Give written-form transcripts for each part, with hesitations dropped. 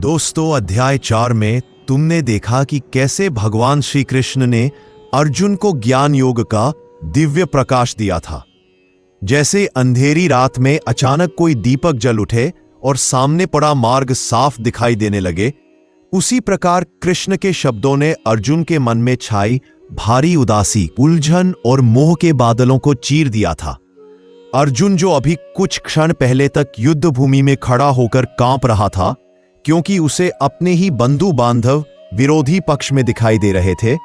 दोस्तों, अध्याय 4 में तुमने देखा कि कैसे भगवान श्री कृष्ण ने अर्जुन को ज्ञान योग का दिव्य प्रकाश दिया था। जैसे अंधेरी रात में अचानक कोई दीपक जल उठे और सामने पड़ा मार्ग साफ दिखाई देने लगे, उसी प्रकार कृष्ण के शब्दों ने अर्जुन के मन में छाई भारी उदासी, उलझन और मोह के बादलों को चीर दिया था। अर्जुन, जो अभी कुछ क्षण पहले तक युद्ध भूमि में खड़ा होकर कांप रहा था, क्योंकि उसे अपने ही बंधु बांधव विरोधी पक्ष में दिखाई दे रहे थे,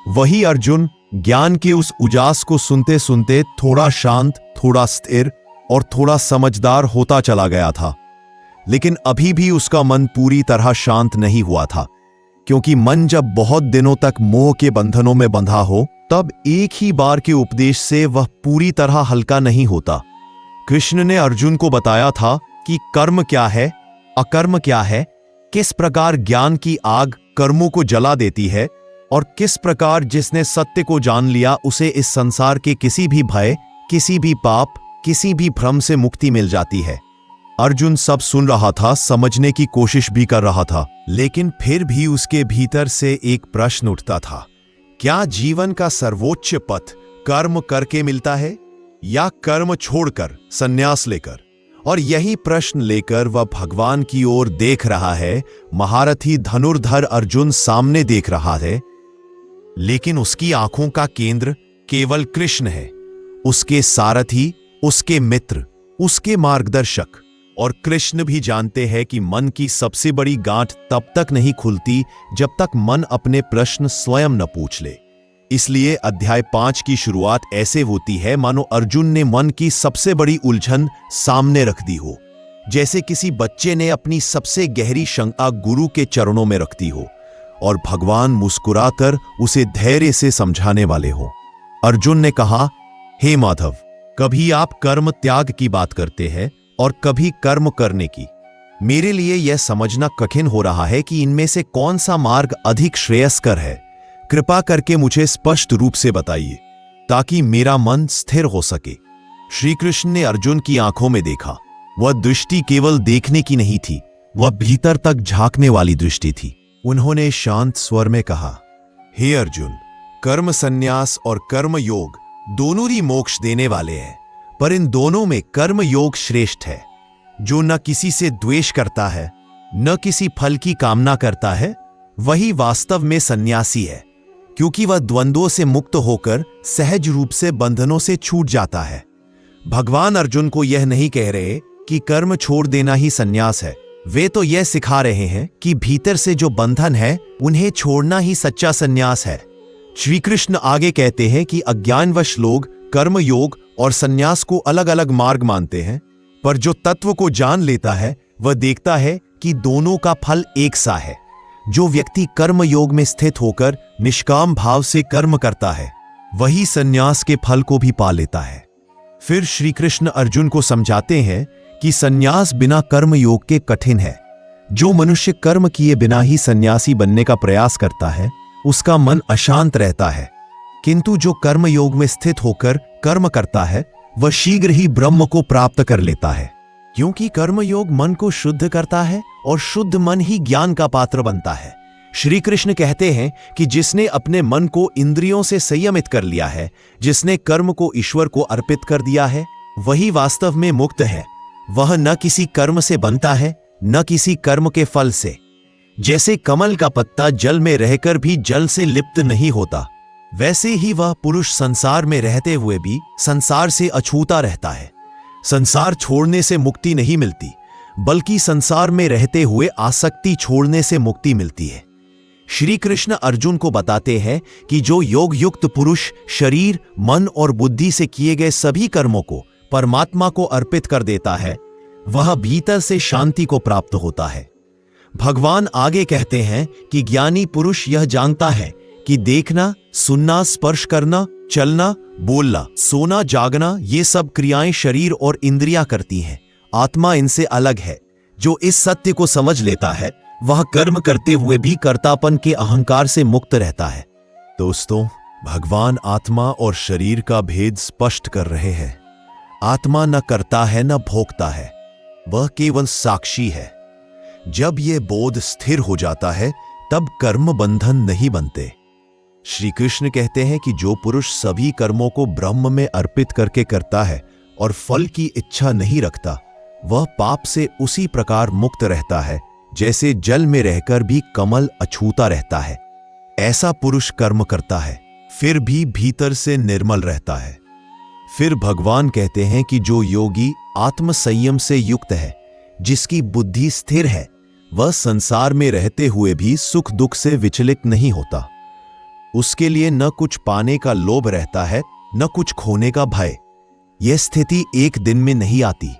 वही अर्जुन ज्ञान के उस उजास को सुनते सुनते थोड़ा शांत, थोड़ा स्थिर और थोड़ा समझदार होता चला गया था। लेकिन अभी भी उसका मन पूरी तरह शांत नहीं हुआ था, क्योंकि मन जब बहुत दिनों तक मोह के बंधनों में बंधा हो, तब एक ही बार के उपदेश से वह पूरी तरह हल्का नहीं होता। कृष्ण ने अर्जुन को बताया था कि कर्म क्या है, अकर्म क्या है, किस प्रकार ज्ञान की आग कर्मों को जला देती है और किस प्रकार जिसने सत्य को जान लिया उसे इस संसार के किसी भी भय, किसी भी पाप, किसी भी भ्रम से मुक्ति मिल जाती है। अर्जुन सब सुन रहा था, समझने की कोशिश भी कर रहा था, लेकिन फिर भी उसके भीतर से एक प्रश्न उठता था। क्या जीवन का सर्वोच्च पथ कर्म करके मिलता है या कर्म छोड़कर, संन्यास लेकर? और यही प्रश्न लेकर वह भगवान की ओर देख रहा है। महारथी धनुर्धर अर्जुन सामने देख रहा है, लेकिन उसकी आंखों का केंद्र केवल कृष्ण है, उसके सारथी, उसके मित्र, उसके मार्गदर्शक। और कृष्ण भी जानते हैं कि मन की सबसे बड़ी गांठ तब तक नहीं खुलती जब तक मन अपने प्रश्न स्वयं न पूछ ले। इसलिए अध्याय 5 की शुरुआत ऐसे होती है मानो अर्जुन ने मन की सबसे बड़ी उलझन सामने रख दी हो, जैसे किसी बच्चे ने अपनी सबसे गहरी शंका गुरु के चरणों में रख दी हो और भगवान मुस्कुराकर उसे धैर्य से समझाने वाले हो। अर्जुन ने कहा, हे माधव, कभी आप कर्म त्याग की बात करते हैं और कभी कर्म करने की। मेरे लिए यह समझना कठिन हो रहा है कि इनमें से कौन सा मार्ग अधिक श्रेयस्कर है। कृपा करके मुझे स्पष्ट रूप से बताइए, ताकि मेरा मन स्थिर हो सके। श्री कृष्ण ने अर्जुन की आंखों में देखा। वह दृष्टि केवल देखने की नहीं थी, वह भीतर तक झांकने वाली दृष्टि थी। उन्होंने शांत स्वर में कहा, हे अर्जुन, कर्म संन्यास और कर्म योग दोनों ही मोक्ष देने वाले हैं, पर इन दोनों में कर्म योग श्रेष्ठ है। जो न किसी से द्वेष करता है, न किसी फल की कामना करता है, वही वास्तव में सन्यासी है, क्योंकि वह द्वंद्वों से मुक्त होकर सहज रूप से बंधनों से छूट जाता है। भगवान अर्जुन को यह नहीं कह रहे कि कर्म छोड़ देना ही सन्यास है। वे तो यह सिखा रहे हैं कि भीतर से जो बंधन है, उन्हें छोड़ना ही सच्चा सन्यास है। श्री कृष्ण आगे कहते हैं कि अज्ञानवश लोग कर्म योग और सन्यास को अलग अलग मार्ग मानते हैं, पर जो तत्व को जान लेता है वह देखता है कि दोनों का फल एक सा है। जो व्यक्ति कर्म योग में स्थित होकर निष्काम भाव से कर्म करता है, वही सन्यास के फल को भी पा लेता है। फिर श्री कृष्ण अर्जुन को समझाते हैं कि सन्यास बिना कर्म योग के कठिन है। जो मनुष्य कर्म किए बिना ही सन्यासी बनने का प्रयास करता है, उसका मन अशांत रहता है, किंतु जो कर्म योग में स्थित होकर कर्म करता है, वह शीघ्र ही ब्रह्म को प्राप्त कर लेता है। क्योंकि कर्म योग मन को शुद्ध करता है और शुद्ध मन ही ज्ञान का पात्र बनता है। श्री कृष्ण कहते हैं कि जिसने अपने मन को इंद्रियों से संयमित कर लिया है, जिसने कर्म को ईश्वर को अर्पित कर दिया है, वही वास्तव में मुक्त है। वह न किसी कर्म से बनता है, न किसी कर्म के फल से। जैसे कमल का पत्ता जल में रहकर भी जल से लिप्त नहीं होता, वैसे ही वह पुरुष संसार में रहते हुए भी संसार से अछूता रहता है। संसार छोड़ने से मुक्ति नहीं मिलती, बल्कि संसार में रहते हुए आसक्ति छोड़ने से मुक्ति मिलती है। श्री कृष्ण अर्जुन को बताते हैं कि जो योग युक्त पुरुष शरीर, मन और बुद्धि से किए गए सभी कर्मों को परमात्मा को अर्पित कर देता है, वह भीतर से शांति को प्राप्त होता है। भगवान आगे कहते हैं कि ज्ञानी पुरुष यह जानता है कि देखना, सुनना, स्पर्श करना, चलना, बोलना, सोना, जागना, ये सब क्रियाएं शरीर और इंद्रियां करती हैं। आत्मा इनसे अलग है। जो इस सत्य को समझ लेता है, वह कर्म करते हुए भी कर्तापन के अहंकार से मुक्त रहता है। दोस्तों, भगवान आत्मा और शरीर का भेद स्पष्ट कर रहे हैं। आत्मा न करता है न भोगता है, वह केवल साक्षी है। जब ये बोध स्थिर हो जाता है तब कर्म बंधन नहीं बनते। श्री कृष्ण कहते हैं कि जो पुरुष सभी कर्मों को ब्रह्म में अर्पित करके करता है और फल की इच्छा नहीं रखता, वह पाप से उसी प्रकार मुक्त रहता है जैसे जल में रहकर भी कमल अछूता रहता है। ऐसा पुरुष कर्म करता है फिर भी भीतर से निर्मल रहता है। फिर भगवान कहते हैं कि जो योगी आत्म संयम से युक्त है, जिसकी बुद्धि स्थिर है, वह संसार में रहते हुए भी सुख दुख से विचलित नहीं होता। उसके लिए न कुछ पाने का लोभ रहता है, न कुछ खोने का भय। यह स्थिति एक दिन में नहीं आती।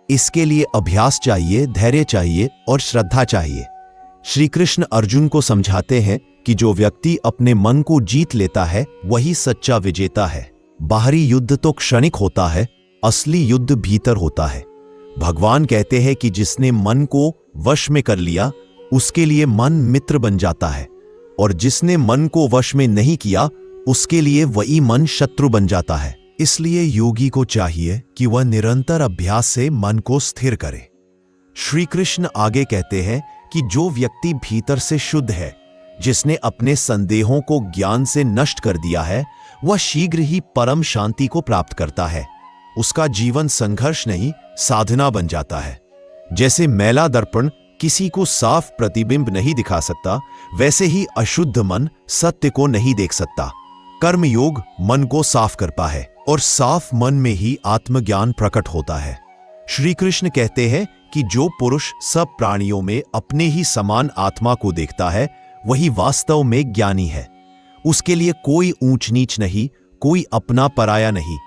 इसके लिए अभ्यास चाहिए, धैर्य चाहिए और श्रद्धा चाहिए। श्री कृष्ण अर्जुन को समझाते हैं कि जो व्यक्ति अपने मन को जीत लेता है वही सच्चा विजेता है। बाहरी युद्ध तो क्षणिक होता है, असली युद्ध भीतर होता है। भगवान कहते हैं कि जिसने मन को वश में कर लिया उसके लिए मन मित्र बन जाता है, और जिसने मन को वश में नहीं किया उसके लिए वही मन शत्रु बन जाता है। इसलिए योगी को चाहिए कि वह निरंतर अभ्यास से मन को स्थिर करे। श्री कृष्ण आगे कहते हैं कि जो व्यक्ति भीतर से शुद्ध है, जिसने अपने संदेहों को ज्ञान से नष्ट कर दिया है, वह शीघ्र ही परम शांति को प्राप्त करता है। उसका जीवन संघर्ष नहीं, साधना बन जाता है। जैसे मैला दर्पण किसी को साफ प्रतिबिंब नहीं दिखा सकता, वैसे ही अशुद्ध मन सत्य को नहीं देख सकता। कर्म योग मन को साफ करता है और साफ मन में ही आत्मज्ञान प्रकट होता है। श्री कृष्ण कहते हैं कि जो पुरुष सब प्राणियों में अपने ही समान आत्मा को देखता है, वही वास्तव में ज्ञानी है। उसके लिए कोई ऊंच नीच नहीं, कोई अपना पराया नहीं।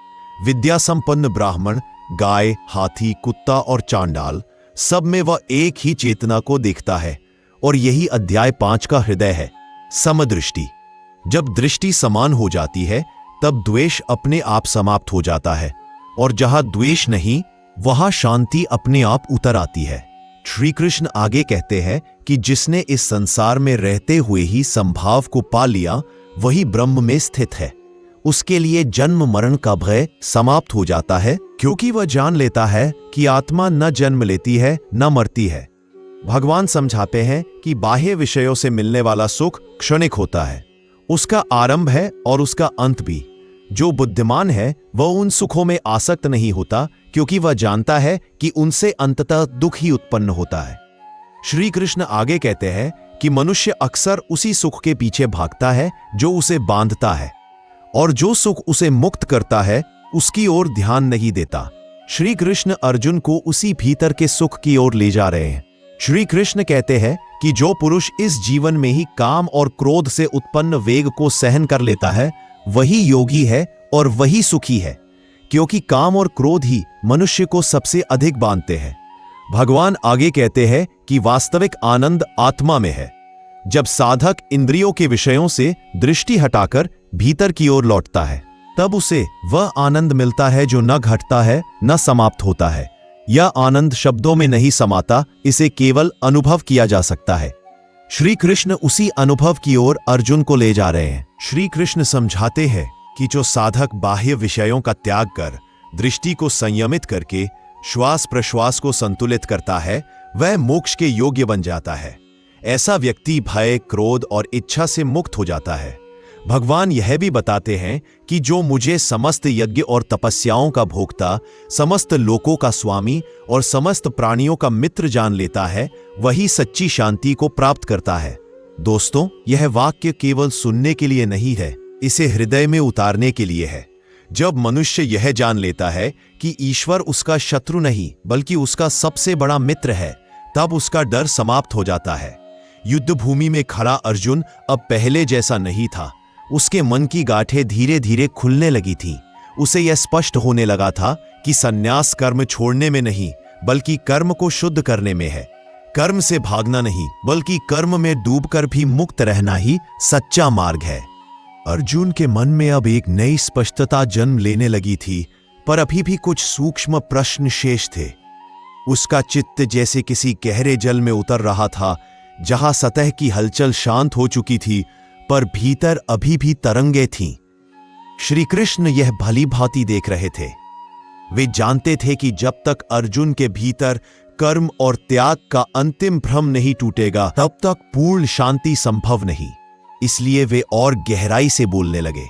विद्या संपन्न ब्राह्मण, गाय, हाथी, कुत्ता और चांडाल, सब में वह एक ही चेतना को देखता है। और यही अध्याय 5 का हृदय है, समदृष्टि। जब दृष्टि समान हो जाती है तब द्वेष अपने आप समाप्त हो जाता है, और जहां द्वेष नहीं वहां शांति अपने आप उतर आती है। श्री कृष्ण आगे कहते हैं कि जिसने इस संसार में रहते हुए ही संभाव को पा लिया वही ब्रह्म में स्थित है। उसके लिए जन्म मरण का भय समाप्त हो जाता है, क्योंकि वह जान लेता है कि आत्मा न जन्म लेती है न मरती है। भगवान समझाते हैं कि बाह्य विषयों से मिलने वाला सुख क्षणिक होता है, उसका आरंभ है और उसका अंत भी। जो बुद्धिमान है वह उन सुखों में आसक्त नहीं होता, क्योंकि वह जानता है कि उनसे अंततः दुख ही उत्पन्न होता है। श्री कृष्ण आगे कहते हैं कि मनुष्य अक्सर उसी सुख के पीछे भागता है जो उसे बांधता है, और जो सुख उसे मुक्त करता है उसकी ओर ध्यान नहीं देता। श्री कृष्ण अर्जुन को उसी भीतर के सुख की ओर ले जा रहे हैं। श्री कृष्ण कहते हैं कि जो पुरुष इस जीवन में ही काम और क्रोध से उत्पन्न वेग को सहन कर लेता है, वही योगी है और वही सुखी है, क्योंकि काम और क्रोध ही मनुष्य को सबसे अधिक बांधते हैं। भगवान आगे कहते हैं कि वास्तविक आनंद आत्मा में है। जब साधक इंद्रियों के विषयों से दृष्टि हटाकर भीतर की ओर लौटता है, तब उसे वह आनंद मिलता है जो न घटता है न समाप्त होता है। यह आनंद शब्दों में नहीं समाता, इसे केवल अनुभव किया जा सकता है। श्री कृष्ण उसी अनुभव की ओर अर्जुन को ले जा रहे हैं। श्री कृष्ण समझाते हैं कि जो साधक बाह्य विषयों का त्याग कर दृष्टि को संयमित करके श्वास प्रश्वास को संतुलित करता है, वह मोक्ष के योग्य बन जाता है। ऐसा व्यक्ति भय, क्रोध और इच्छा से मुक्त हो जाता है। भगवान यह भी बताते हैं कि जो मुझे समस्त यज्ञ और तपस्याओं का भोक्ता, समस्त लोकों का स्वामी और समस्त प्राणियों का मित्र जान लेता है, वही सच्ची शांति को प्राप्त करता है। दोस्तों, यह वाक्य केवल सुनने के लिए नहीं है, इसे हृदय में उतारने के लिए है। जब मनुष्य यह जान लेता है कि ईश्वर उसका शत्रु नहीं बल्कि उसका सबसे बड़ा मित्र है, तब उसका डर समाप्त हो जाता है। युद्ध भूमि में खड़ा अर्जुन अब पहले जैसा नहीं था। उसके मन की गांठें धीरे धीरे खुलने लगी थी। उसे यह स्पष्ट होने लगा था कि संन्यास कर्म छोड़ने में नहीं बल्कि कर्म को शुद्ध करने में है। कर्म से भागना नहीं बल्कि कर्म में डूबकर भी मुक्त रहना ही सच्चा मार्ग है। अर्जुन के मन में अब एक नई स्पष्टता जन्म लेने लगी थी, पर अभी भी कुछ सूक्ष्म प्रश्न शेष थे। उसका चित्त जैसे किसी गहरे जल में उतर रहा था, जहां सतह की हलचल शांत हो चुकी थी पर भीतर अभी भी तरंगे थीं। श्री कृष्ण यह भली भांति देख रहे थे। वे जानते थे कि जब तक अर्जुन के भीतर कर्म और त्याग का अंतिम भ्रम नहीं टूटेगा, तब तक पूर्ण शांति संभव नहीं। इसलिए वे और गहराई से बोलने लगे।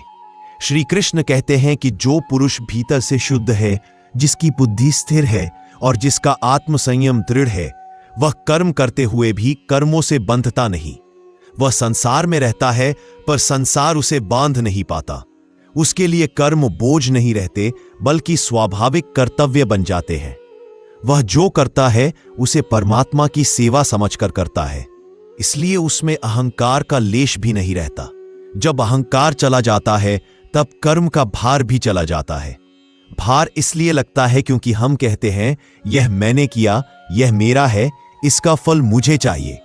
श्री कृष्ण कहते हैं कि जो पुरुष भीतर से शुद्ध है, जिसकी बुद्धि स्थिर है और जिसका आत्म संयम दृढ़ है, वह कर्म करते हुए भी कर्मों से बंधता नहीं। वह संसार में रहता है पर संसार उसे बांध नहीं पाता। उसके लिए कर्म बोझ नहीं रहते, बल्कि स्वाभाविक कर्तव्य बन जाते हैं। वह जो करता है उसे परमात्मा की सेवा समझकर करता है, इसलिए उसमें अहंकार का लेश भी नहीं रहता। जब अहंकार चला जाता है तब कर्म का भार भी चला जाता है। भार इसलिए लगता है क्योंकि हम कहते हैं यह मैंने किया, यह मेरा है, इसका फल मुझे चाहिए।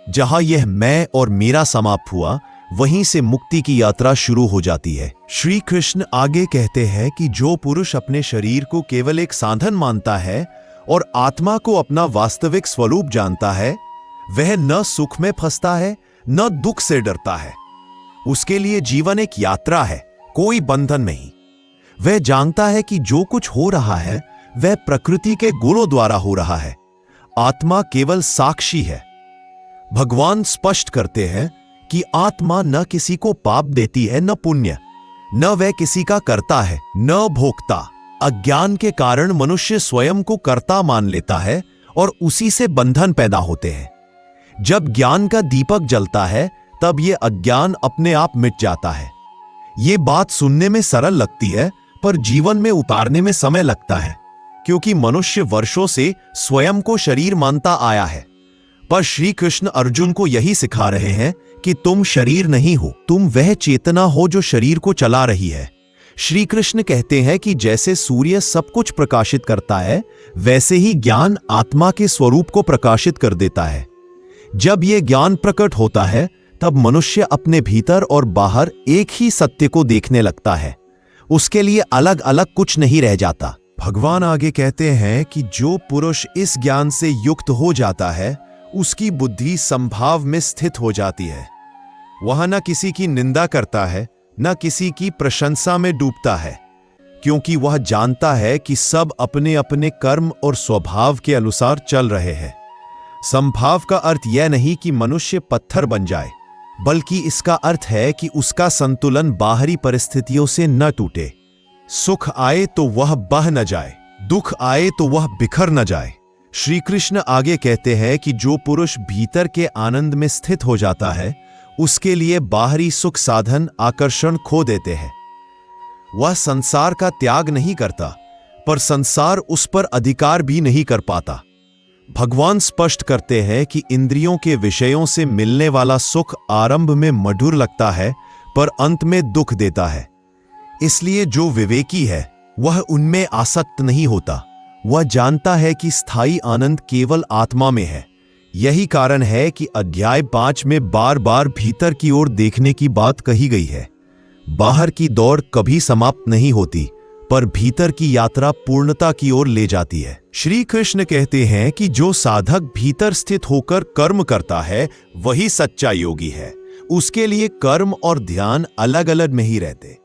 जहां यह मैं और मेरा समाप्त हुआ, वहीं से मुक्ति की यात्रा शुरू हो जाती है। श्री कृष्ण आगे कहते हैं कि जो पुरुष अपने शरीर को केवल एक साधन मानता है और आत्मा को अपना वास्तविक स्वरूप जानता है, वह न सुख में फंसता है न दुख से डरता है। उसके लिए जीवन एक यात्रा है, कोई बंधन नहीं। वह जानता है कि जो कुछ हो रहा है वह प्रकृति के गुणों द्वारा हो रहा है। आत्मा केवल साक्षी है। भगवान स्पष्ट करते हैं कि आत्मा न किसी को पाप देती है न पुण्य, न वह किसी का करता है न भोगता। अज्ञान के कारण मनुष्य स्वयं को कर्ता मान लेता है और उसी से बंधन पैदा होते हैं। जब ज्ञान का दीपक जलता है तब यह अज्ञान अपने आप मिट जाता है। ये बात सुनने में सरल लगती है पर जीवन में उतारने में समय लगता है, क्योंकि मनुष्य वर्षों से स्वयं को शरीर मानता आया है। पर श्री कृष्ण अर्जुन को यही सिखा रहे हैं कि तुम शरीर नहीं हो, तुम वह चेतना हो जो शरीर को चला रही है। श्री कृष्ण कहते हैं कि जैसे सूर्य सब कुछ प्रकाशित करता है, वैसे ही ज्ञान आत्मा के स्वरूप को प्रकाशित कर देता है। जब यह ज्ञान प्रकट होता है तब मनुष्य अपने भीतर और बाहर एक ही सत्य को देखने लगता है। उसके लिए अलग अलग कुछ नहीं रह जाता। भगवान आगे कहते हैं कि जो पुरुष इस ज्ञान से युक्त हो जाता है, उसकी बुद्धि संभाव में स्थित हो जाती है। वह न किसी की निंदा करता है न किसी की प्रशंसा में डूबता है, क्योंकि वह जानता है कि सब अपने अपने कर्म और स्वभाव के अनुसार चल रहे हैं। संभाव का अर्थ यह नहीं कि मनुष्य पत्थर बन जाए, बल्कि इसका अर्थ है कि उसका संतुलन बाहरी परिस्थितियों से न टूटे। सुख आए तो वह बह न जाए, दुख आए तो वह बिखर न जाए। श्री कृष्ण आगे कहते हैं कि जो पुरुष भीतर के आनंद में स्थित हो जाता है, उसके लिए बाहरी सुख साधन आकर्षण खो देते हैं। वह संसार का त्याग नहीं करता, पर संसार उस पर अधिकार भी नहीं कर पाता। भगवान स्पष्ट करते हैं कि इंद्रियों के विषयों से मिलने वाला सुख आरंभ में मधुर लगता है, पर अंत में दुख देता है। इसलिए जो विवेकी है वह उनमें आसक्त नहीं होता। वह जानता है कि स्थायी आनंद केवल आत्मा में है। यही कारण है कि अध्याय 5 में बार बार भीतर की ओर देखने की बात कही गई है। बाहर की दौड़ कभी समाप्त नहीं होती, पर भीतर की यात्रा पूर्णता की ओर ले जाती है। श्री कृष्ण कहते हैं कि जो साधक भीतर स्थित होकर कर्म करता है, वही सच्चा योगी है। उसके लिए कर्म और ध्यान अलग अलग नहीं रहते।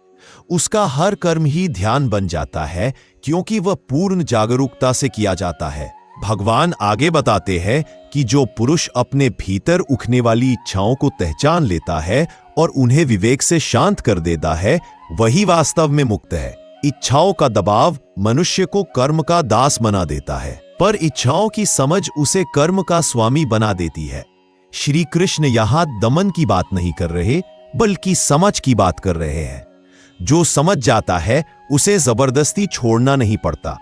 उसका हर कर्म ही ध्यान बन जाता है, क्योंकि वह पूर्ण जागरूकता से किया जाता है। भगवान आगे बताते हैं कि जो पुरुष अपने भीतर उठने वाली इच्छाओं को पहचान लेता है और उन्हें विवेक से शांत कर देता है, वही वास्तव में मुक्त है। इच्छाओं का दबाव मनुष्य को कर्म का दास बना देता है, पर इच्छाओं की समझ उसे कर्म का स्वामी बना देती है। श्री कृष्ण यहां दमन की बात नहीं कर रहे, बल्कि समझ की बात कर रहे हैं। जो समझ जाता है उसे जबरदस्ती छोड़ना नहीं पड़ता,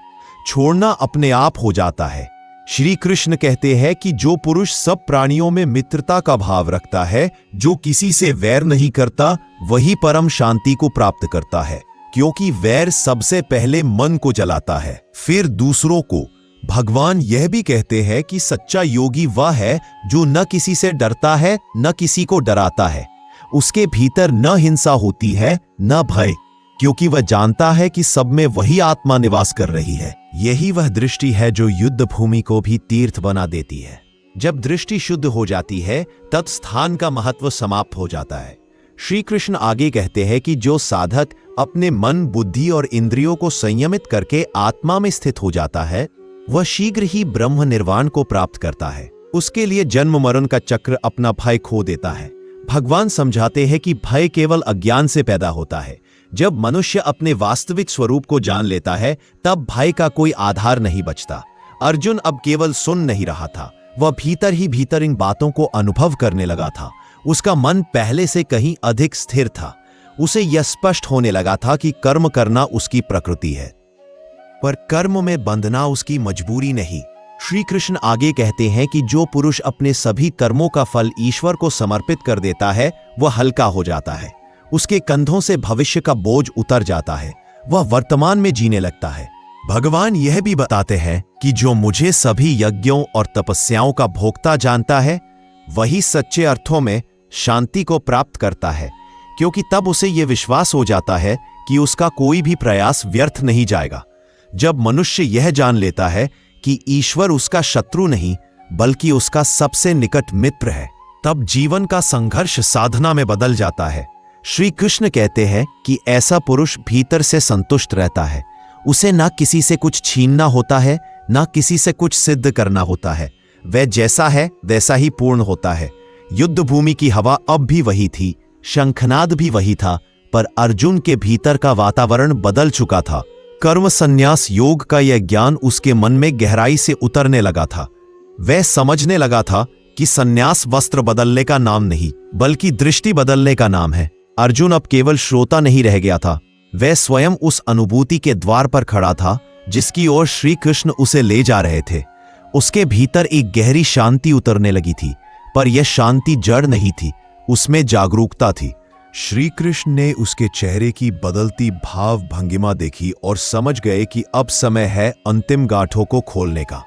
छोड़ना अपने आप हो जाता है। श्री कृष्ण कहते हैं कि जो पुरुष सब प्राणियों में मित्रता का भाव रखता है, जो किसी से वैर नहीं करता, वही परम शांति को प्राप्त करता है, क्योंकि वैर सबसे पहले मन को जलाता है, फिर दूसरों को। भगवान यह भी कहते हैं कि सच्चा योगी वह है जो न किसी से डरता है न किसी को डराता है। उसके भीतर न हिंसा होती है न भय, क्योंकि वह जानता है कि सब में वही आत्मा निवास कर रही है। यही वह दृष्टि है जो युद्ध भूमि को भी तीर्थ बना देती है। जब दृष्टि शुद्ध हो जाती है तब स्थान का महत्व समाप्त हो जाता है। श्री कृष्ण आगे कहते हैं कि जो साधक अपने मन, बुद्धि और इंद्रियों को संयमित करके आत्मा में स्थित हो जाता है, वह शीघ्र ही ब्रह्म निर्वाण को प्राप्त करता है। उसके लिए जन्म मरण का चक्र अपना भय खो देता है। भगवान समझाते हैं कि भय केवल अज्ञान से पैदा होता है। जब मनुष्य अपने वास्तविक स्वरूप को जान लेता है तब भय का कोई आधार नहीं बचता। अर्जुन अब केवल सुन नहीं रहा था, वह भीतर ही भीतर इन बातों को अनुभव करने लगा था। उसका मन पहले से कहीं अधिक स्थिर था। उसे यह स्पष्ट होने लगा था कि कर्म करना उसकी प्रकृति है, पर कर्म में बंधना उसकी मजबूरी नहीं। श्री कृष्ण आगे कहते हैं कि जो पुरुष अपने सभी कर्मों का फल ईश्वर को समर्पित कर देता है वह हल्का हो जाता है। उसके कंधों से भविष्य का बोझ उतर जाता है, वह वर्तमान में जीने लगता है। भगवान यह भी बताते हैं कि जो मुझे सभी यज्ञों और तपस्याओं का भोक्ता जानता है वही सच्चे अर्थों में शांति को प्राप्त करता है, क्योंकि तब उसे यह विश्वास हो जाता है कि उसका कोई भी प्रयास व्यर्थ नहीं जाएगा। जब मनुष्य यह जान लेता है कि ईश्वर उसका शत्रु नहीं बल्कि उसका सबसे निकट मित्र है, तब जीवन का संघर्ष साधना में बदल जाता है। श्री कृष्ण कहते हैं कि ऐसा पुरुष भीतर से संतुष्ट रहता है। उसे ना किसी से कुछ छीनना होता है, ना किसी से कुछ सिद्ध करना होता है। वह जैसा है वैसा ही पूर्ण होता है। युद्ध भूमि की हवा अब भी वही थी, शंखनाद भी वही था, पर अर्जुन के भीतर का वातावरण बदल चुका था। कर्म संन्यास योग का यह ज्ञान उसके मन में गहराई से उतरने लगा था। वह समझने लगा था कि संन्यास वस्त्र बदलने का नाम नहीं बल्कि दृष्टि बदलने का नाम है। अर्जुन अब केवल श्रोता नहीं रह गया था, वह स्वयं उस अनुभूति के द्वार पर खड़ा था जिसकी ओर श्री कृष्ण उसे ले जा रहे थे। उसके भीतर एक गहरी शांति उतरने लगी थी, पर यह शांति जड़ नहीं थी, उसमें जागरूकता थी। श्री कृष्ण ने उसके चेहरे की बदलती भाव भंगिमा देखी और समझ गए कि अब समय है अंतिम गांठों को खोलने का।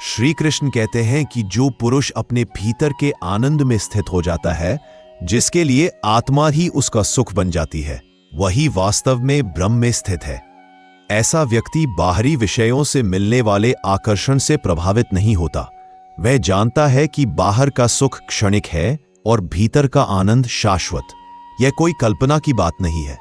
श्री कृष्ण कहते हैं कि जो पुरुष अपने भीतर के आनंद में स्थित हो जाता है, जिसके लिए आत्मा ही उसका सुख बन जाती है, वही वास्तव में ब्रह्म में स्थित है। ऐसा व्यक्ति बाहरी विषयों से मिलने वाले आकर्षण से प्रभावित नहीं होता। वह जानता है कि बाहर का सुख क्षणिक है और भीतर का आनंद शाश्वत। यह कोई कल्पना की बात नहीं है।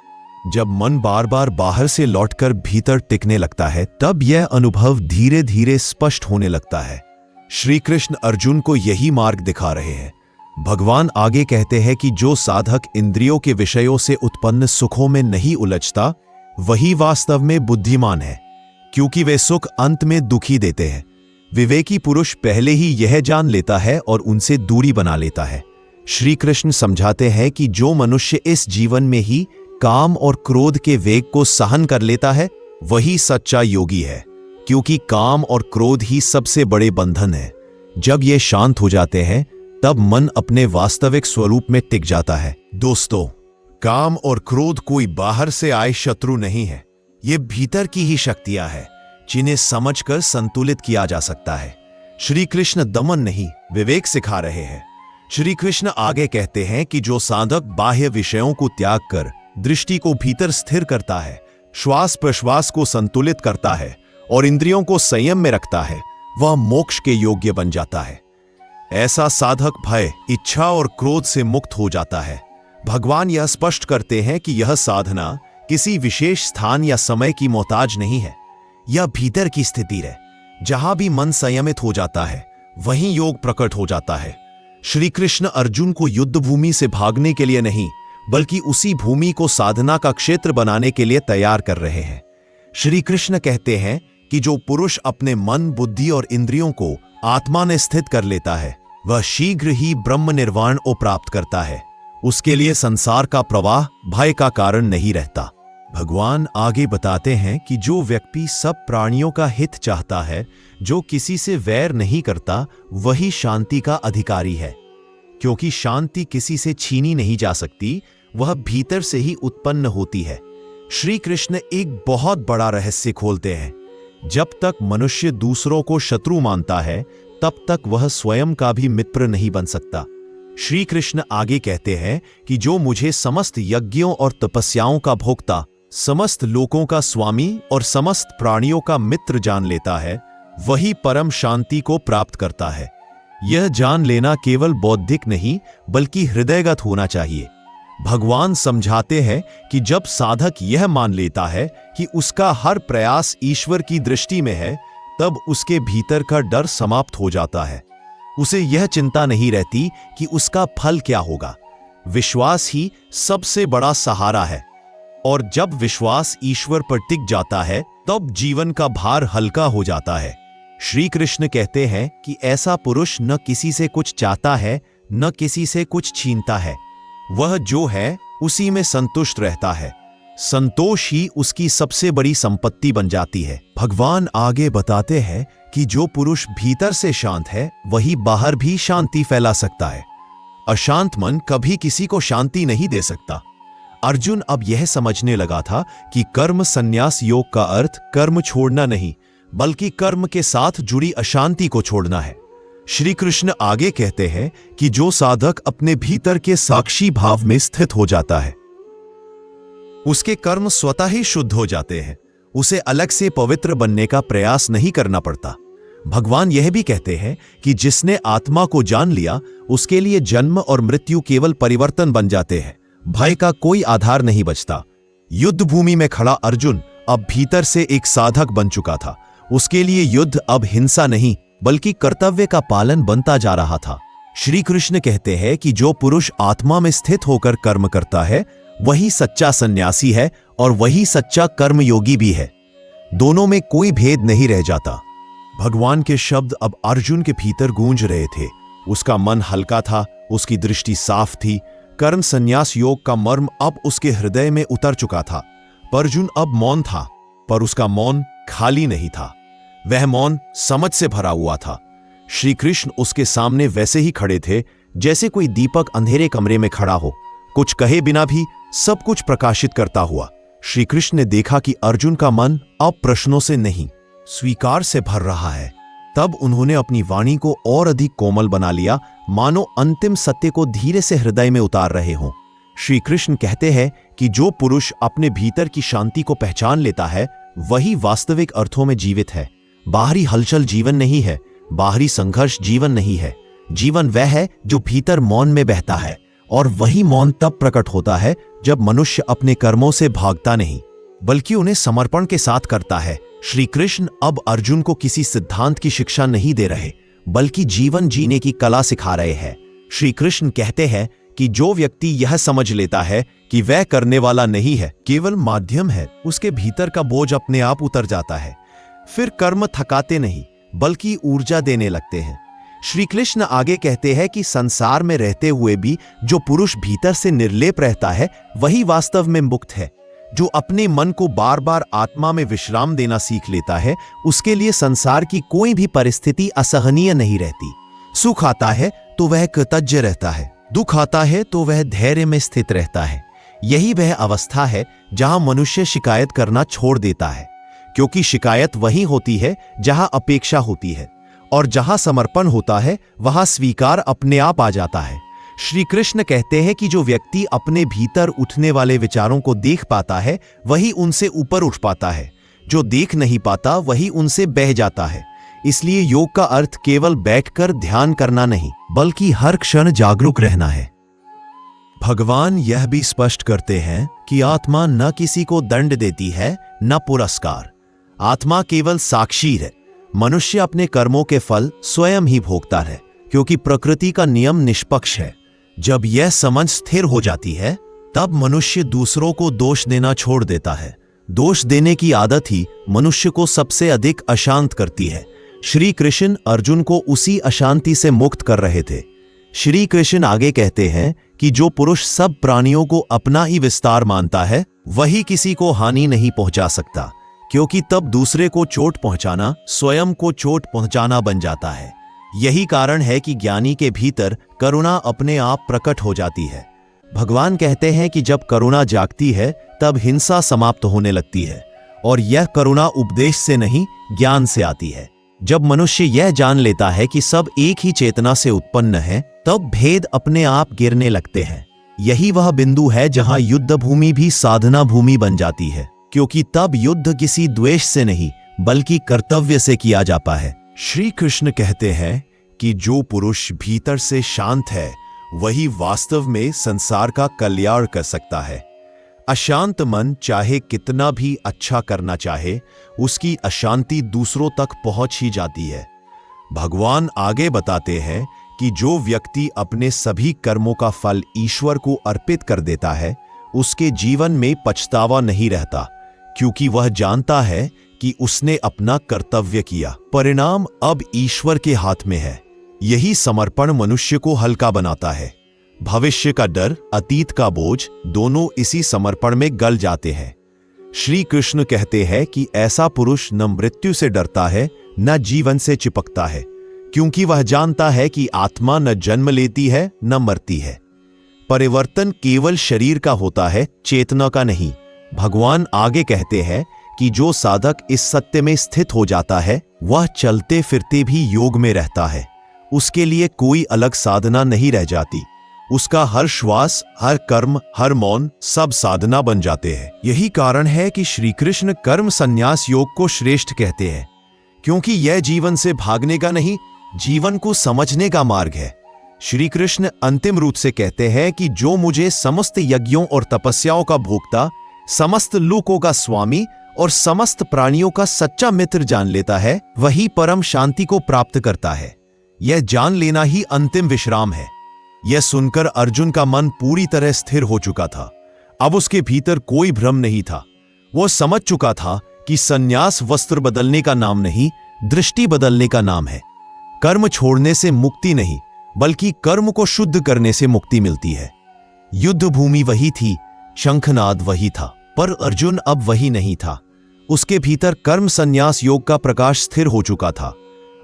जब मन बार बार बाहर से लौटकर भीतर टिकने लगता है तब यह अनुभव धीरे धीरे स्पष्ट होने लगता है। श्री कृष्ण अर्जुन को यही मार्ग दिखा रहे हैं। भगवान आगे कहते हैं कि जो साधक इंद्रियों के विषयों से उत्पन्न सुखों में नहीं उलझता वही वास्तव में बुद्धिमान है, क्योंकि वे सुख अंत में दुखी देते हैं। विवेकी पुरुष पहले ही यह जान लेता है और उनसे दूरी बना लेता है। श्री कृष्ण समझाते हैं कि जो मनुष्य इस जीवन में ही काम और क्रोध के वेग को सहन कर लेता है वही सच्चा योगी है, क्योंकि काम और क्रोध ही सबसे बड़े बंधन है। जब ये शांत हो जाते हैं तब मन अपने वास्तविक स्वरूप में टिक जाता है। दोस्तों, काम और क्रोध कोई बाहर से आए शत्रु नहीं है, ये भीतर की ही शक्तियां हैं जिन्हें समझकर संतुलित किया जा सकता है। श्री कृष्ण दमन नहीं, विवेक सिखा रहे हैं। श्री कृष्ण आगे कहते हैं कि जो साधक बाह्य विषयों को त्याग कर दृष्टि को भीतर स्थिर करता है, श्वास प्रश्वास को संतुलित करता है और इंद्रियों को संयम में रखता है, वह मोक्ष के योग्य बन जाता है। ऐसा साधक भय, इच्छा और क्रोध से मुक्त हो जाता है। भगवान यह स्पष्ट करते हैं कि यह साधना किसी विशेष स्थान या समय की मोहताज नहीं है, यह भीतर की स्थिति है। जहां भी मन संयमित हो जाता है वहीं योग प्रकट हो जाता है। श्री कृष्ण अर्जुन को युद्ध भूमि से भागने के लिए नहीं बल्कि उसी भूमि को साधना का क्षेत्र बनाने के लिए तैयार कर रहे हैं। श्री कृष्ण कहते हैं कि जो पुरुष अपने मन, बुद्धि और इंद्रियों को आत्मा में स्थित कर लेता है वह शीघ्र ही ब्रह्म निर्वाण को प्राप्त करता है। उसके लिए संसार का प्रवाह भय का कारण नहीं रहता। भगवान आगे बताते हैं कि जो व्यक्ति सब प्राणियों का हित चाहता है, जो किसी से वैर नहीं करता, वही शांति का अधिकारी है, क्योंकि शांति किसी से छीनी नहीं जा सकती, वह भीतर से ही उत्पन्न होती है। श्री कृष्ण एक बहुत बड़ा रहस्य खोलते हैं। जब तक मनुष्य दूसरों को शत्रु मानता है तब तक वह स्वयं का भी मित्र नहीं बन सकता। श्री कृष्ण आगे कहते हैं कि जो मुझे समस्त यज्ञों और तपस्याओं का भोक्ता, समस्त लोकों का स्वामी और समस्त प्राणियों का मित्र जान लेता है वही परम शांति को प्राप्त करता है। यह जान लेना केवल बौद्धिक नहीं बल्कि हृदयगत होना चाहिए। भगवान समझाते हैं कि जब साधक यह मान लेता है कि उसका हर प्रयास ईश्वर की दृष्टि में है, तब उसके भीतर का डर समाप्त हो जाता है। उसे यह चिंता नहीं रहती कि उसका फल क्या होगा। विश्वास ही सबसे बड़ा सहारा है, और जब विश्वास ईश्वर पर टिक जाता है तब जीवन का भार हल्का हो जाता है। श्री कृष्ण कहते हैं कि ऐसा पुरुष न किसी से कुछ चाहता है, न किसी से कुछ छीनता है। वह जो है उसी में संतुष्ट रहता है। संतोष ही उसकी सबसे बड़ी संपत्ति बन जाती है। भगवान आगे बताते हैं कि जो पुरुष भीतर से शांत है वही बाहर भी शांति फैला सकता है। अशांत मन कभी किसी को शांति नहीं दे सकता। अर्जुन अब यह समझने लगा था कि कर्म संन्यास योग का अर्थ कर्म छोड़ना नहीं, बल्कि कर्म के साथ जुड़ी अशांति को छोड़ना है। श्री कृष्ण आगे कहते हैं कि जो साधक अपने भीतर के साक्षी भाव में स्थित हो जाता है, उसके कर्म स्वतः ही शुद्ध हो जाते हैं। उसे अलग से पवित्र बनने का प्रयास नहीं करना पड़ता। भगवान यह भी कहते हैं कि जिसने आत्मा को जान लिया उसके लिए जन्म और मृत्यु केवल परिवर्तन बन जाते हैं। भय का कोई आधार नहीं बचता। युद्ध भूमि में खड़ा अर्जुन अब भीतर से एक साधक बन चुका था। उसके लिए युद्ध अब हिंसा नहीं बल्कि कर्तव्य का पालन बनता जा रहा था। श्री कृष्ण कहते हैं कि जो पुरुष आत्मा में स्थित होकर कर्म करता है वही सच्चा सन्यासी है और वही सच्चा कर्मयोगी भी है। दोनों में कोई भेद नहीं रह जाता। भगवान के शब्द अब अर्जुन के भीतर गूंज रहे थे। उसका मन हल्का था, उसकी दृष्टि साफ थी। कर्म संन्यास योग का मर्म अब उसके हृदय में उतर चुका था। पर अर्जुन अब मौन था, पर उसका मौन खाली नहीं था। वह मौन समझ से भरा हुआ था। श्री कृष्ण उसके सामने वैसे ही खड़े थे जैसे कोई दीपक अंधेरे कमरे में खड़ा हो, कुछ कहे बिना भी सब कुछ प्रकाशित करता हुआ। श्री कृष्ण ने देखा कि अर्जुन का मन अब प्रश्नों से नहीं, स्वीकार से भर रहा है। तब उन्होंने अपनी वाणी को और अधिक कोमल बना लिया, मानो अंतिम सत्य को धीरे से हृदय में उतार रहे हों। श्री कृष्ण कहते हैं कि जो पुरुष अपने भीतर की शांति को पहचान लेता है वही वास्तविक अर्थों में जीवित है। बाहरी हलचल जीवन नहीं है, बाहरी संघर्ष जीवन नहीं है। जीवन वह है जो भीतर मौन में बहता है, और वही मौन तब प्रकट होता है जब मनुष्य अपने कर्मों से भागता नहीं बल्कि उन्हें समर्पण के साथ करता है। श्री कृष्ण अब अर्जुन को किसी सिद्धांत की शिक्षा नहीं दे रहे बल्कि जीवन जीने की कला सिखा रहे हैं। श्री कृष्ण कहते हैं कि जो व्यक्ति यह समझ लेता है कि वह करने वाला नहीं है, केवल माध्यम है, उसके भीतर का बोझ अपने आप उतर जाता है। फिर कर्म थकाते नहीं बल्कि ऊर्जा देने लगते हैं। श्री कृष्ण आगे कहते हैं कि संसार में रहते हुए भी जो पुरुष भीतर से निर्लेप रहता है वही वास्तव में मुक्त है। जो अपने मन को बार बार आत्मा में विश्राम देना सीख लेता है उसके लिए संसार की कोई भी परिस्थिति असहनीय नहीं रहती। सुख आता है तो वह कृतज्ञ रहता है, दुख आता है तो वह धैर्य में स्थित रहता है। यही वह अवस्था है जहां मनुष्य शिकायत करना छोड़ देता है, क्योंकि शिकायत वही होती है जहां अपेक्षा होती है, और जहां समर्पण होता है वहां स्वीकार अपने आप आ जाता है। श्री कृष्ण कहते हैं कि जो व्यक्ति अपने भीतर उठने वाले विचारों को देख पाता है वही उनसे ऊपर उठ पाता है। जो देख नहीं पाता वही उनसे बह जाता है। इसलिए योग का अर्थ केवल बैठकर ध्यान करना नहीं बल्कि हर क्षण जागरूक रहना है। भगवान यह भी स्पष्ट करते हैं कि आत्मा न किसी को दंड देती है न पुरस्कार। आत्मा केवल साक्षी है। मनुष्य अपने कर्मों के फल स्वयं ही भोगता है, क्योंकि प्रकृति का नियम निष्पक्ष है। जब यह समझ स्थिर हो जाती है तब मनुष्य दूसरों को दोष देना छोड़ देता है। दोष देने की आदत ही मनुष्य को सबसे अधिक अशांत करती है। श्री कृष्ण अर्जुन को उसी अशांति से मुक्त कर रहे थे। श्री कृष्ण आगे कहते हैं कि जो पुरुष सब प्राणियों को अपना ही विस्तार मानता है वही किसी को हानि नहीं पहुंचा सकता, क्योंकि तब दूसरे को चोट पहुंचाना स्वयं को चोट पहुंचाना बन जाता है। यही कारण है कि ज्ञानी के भीतर करुणा अपने आप प्रकट हो जाती है। भगवान कहते हैं कि जब करुणा जागती है तब हिंसा समाप्त होने लगती है, और यह करुणा उपदेश से नहीं ज्ञान से आती है। जब मनुष्य यह जान लेता है कि सब एक ही चेतना से उत्पन्न है तब भेद अपने आप गिरने लगते हैं। यही वह बिंदु है जहां युद्ध भूमि भी साधना भूमि बन जाती है, क्योंकि तब युद्ध किसी द्वेष से नहीं बल्कि कर्तव्य से किया जाता है। श्री कृष्ण कहते हैं कि जो पुरुष भीतर से शांत है वही वास्तव में संसार का कल्याण कर सकता है। अशांत मन चाहे कितना भी अच्छा करना चाहे, उसकी अशांति दूसरों तक पहुंच ही जाती है। भगवान आगे बताते हैं कि जो व्यक्ति अपने सभी कर्मों का फल ईश्वर को अर्पित कर देता है, उसके जीवन में पछतावा नहीं रहता, क्योंकि वह जानता है कि उसने अपना कर्तव्य किया। परिणाम अब ईश्वर के हाथ में है। यही समर्पण मनुष्य को हल्का बनाता है। भविष्य का डर, अतीत का बोझ, दोनों इसी समर्पण में गल जाते हैं। श्री कृष्ण कहते हैं कि ऐसा पुरुष न मृत्यु से डरता है, न जीवन से चिपकता है, क्योंकि वह जानता है कि आत्मा न जन्म लेती है न मरती है। परिवर्तन केवल शरीर का होता है, चेतना का नहीं। भगवान आगे कहते हैं कि जो साधक इस सत्य में स्थित हो जाता है, वह चलते फिरते भी योग में रहता है। उसके लिए कोई अलग साधना नहीं रह जाती। उसका हर श्वास, हर कर्म, हर मौन सब साधना बन जाते हैं। यही कारण है कि श्री कृष्ण कर्म संन्यास योग को श्रेष्ठ कहते हैं, क्योंकि यह जीवन से भागने का नहीं, जीवन को समझने का मार्ग है। श्री कृष्ण अंतिम रूप से कहते हैं कि जो मुझे समस्त यज्ञों और तपस्याओं का भोक्ता, समस्त लोकों का स्वामी और समस्त प्राणियों का सच्चा मित्र जान लेता है, वही परम शांति को प्राप्त करता है। यह जान लेना ही अंतिम विश्राम है। यह सुनकर अर्जुन का मन पूरी तरह स्थिर हो चुका था। अब उसके भीतर कोई भ्रम नहीं था। वो समझ चुका था कि संन्यास वस्त्र बदलने का नाम नहीं, दृष्टि बदलने का नाम है। कर्म छोड़ने से मुक्ति नहीं, बल्कि कर्म को शुद्ध करने से मुक्ति मिलती है। युद्ध भूमि वही थी, शंखनाद वही था, पर अर्जुन अब वही नहीं था। उसके भीतर कर्म संन्यास योग का प्रकाश स्थिर हो चुका था।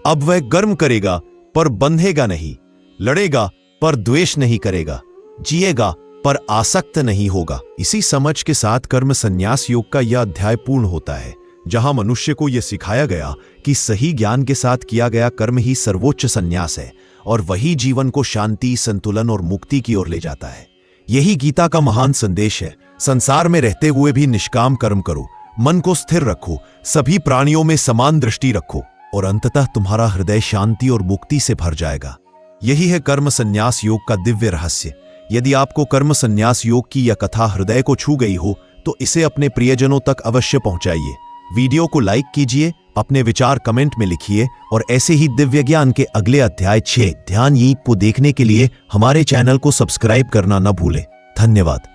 अब वह कर्म करेगा पर बंधेगा नहीं, लड़ेगा पर द्वेष नहीं करेगा, जिएगा पर आसक्त नहीं होगा। इसी समझ के साथ कर्म संन्यास योग का यह अध्याय पूर्ण होता है, जहां मनुष्य को यह सिखाया गया कि सही ज्ञान के साथ किया गया कर्म ही सर्वोच्च संन्यास है, और वही जीवन को शांति, संतुलन और मुक्ति की ओर ले जाता है। यही गीता का महान संदेश है। संसार में रहते हुए भी निष्काम कर्म करो, मन को स्थिर रखो, सभी प्राणियों में समान दृष्टि रखो, और अंततः तुम्हारा हृदय शांति और मुक्ति से भर जाएगा। यही है कर्म संन्यास योग का दिव्य रहस्य। यदि आपको कर्म संन्यास योग की यह कथा हृदय को छू गई हो, तो इसे अपने प्रियजनों तक अवश्य पहुंचाइए। वीडियो को लाइक कीजिए, अपने विचार कमेंट में लिखिए, और ऐसे ही दिव्य ज्ञान के अगले अध्याय 6 ध्यान योग को देखने के लिए हमारे चैनल को सब्सक्राइब करना न भूलें। धन्यवाद।